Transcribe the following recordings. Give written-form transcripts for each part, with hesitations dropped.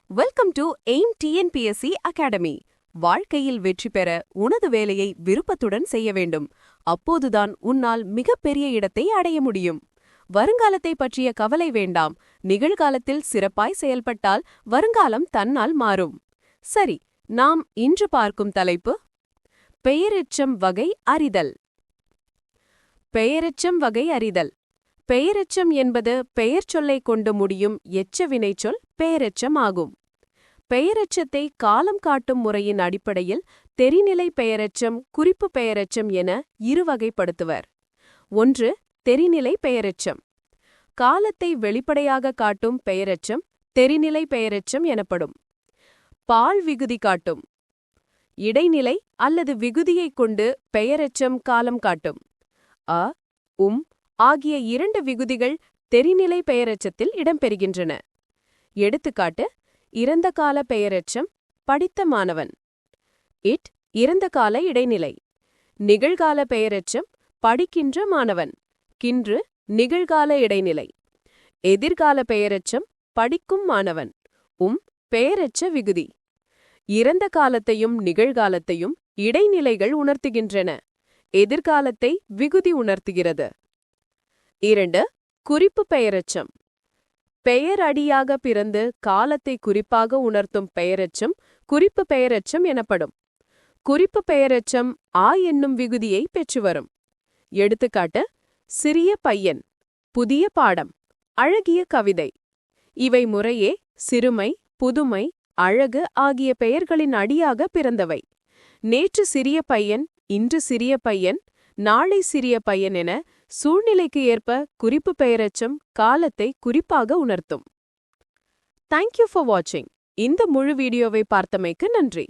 Welcome to aim TNPSC academy. வாழ்க்கையில் வெற்றி பெற உனது வேலையை விருப்பத்துடன் செய்ய வேண்டும். அப்போதுதான் உன்னால் மிகப்பெரிய இடத்தை அடைய முடியும். வருங்காலத்தை பற்றிய கவலை வேண்டாம். நிகழ்காலத்தில் சிறப்பாய் செயல்பட்டால் வருங்காலம் தன்னால் மாறும். சரி, நாம் இன்று பார்க்கும் தலைப்பு பெயரெச்சம் வகை அறிதல். பெயரெச்சம் வகை அறிதல். பெயரெச்சம் என்பது பெயர் சொல்லை கொண்டு முடியும் எச்ச வினைச்சொல் பெயரெச்சம் ஆகும். பெயரெச்சத்தை காலம் காட்டும் முறையின் அடிப்படையில் தெரிநிலை பெயரெச்சம், குறிப்பு பெயரெச்சம் என இரு வகைப்படுத்துவர். ஒன்று, தெரிநிலை பெயரெச்சம். காலத்தை வெளிப்படையாக காட்டும் பெயரெச்சம் தெரிநிலை பெயரெச்சம் எனப்படும். பால் விகுதி காட்டும். இடைநிலை அல்லது விகுதியைக் கொண்டு பெயரெச்சம் காலம் காட்டும். அ, ஆகிய இரண்டு விகுதிகள் தெரிநிலை பெயரெச்சத்தில் இடம்பெறுகின்றன. எடுத்துக்காட்டு: இறந்த கால பெயரெச்சம் படித்த மாணவன். இறந்த கால இடைநிலை. நிகழ்கால பெயரெச்சம் படிக்கின்ற மாணவன். கின்று நிகழ்கால இடைநிலை. எதிர்கால பெயரெச்சம் படிக்கும் மாணவன். பெயரெச்ச விகுதி. இறந்த காலத்தையும் நிகழ்காலத்தையும் இடைநிலைகள் உணர்த்துகின்றன. எதிர்காலத்தை விகுதி உணர்த்துகிறது. 2. குறிப்பு பெயரெச்சம். பெயர் அடியாக பிறந்து காலத்தை குறிப்பாக உணர்த்தும் பெயரெச்சம் குறிப்பு பெயரெச்சம் எனப்படும். குறிப்பு பெயரெச்சம் ஆ என்னும் விகுதியை பெற்று வரும். எடுத்துக்காட்டு: சிறிய பையன், புதிய பாடம், அழகிய கவிதை. இவை முறையே சிறுமை, புதுமை, அழகு ஆகிய பெயர்களின் அடியாக பிறந்தவை. நேற்று சிறிய பையன், இன்று சிறிய பையன், நாளை சிறிய பையன் என சூழ்நிலைக்கு ஏற்ப குறிப்பு பெயரெச்சம் காலத்தை குறிப்பாக உணர்த்தும். தேங்க்யூ ஃபார் வாட்சிங். இந்த முழு வீடியோவை பார்த்தமைக்கு நன்றி.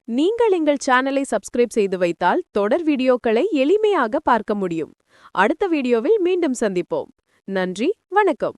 நீங்கள் எங்கள் சேனலை சப்ஸ்கிரைப் செய்து வைத்தால் தொடர் வீடியோக்களை எளிமையாக பார்க்க முடியும். அடுத்த வீடியோவில் மீண்டும் சந்திப்போம். நன்றி, வணக்கம்.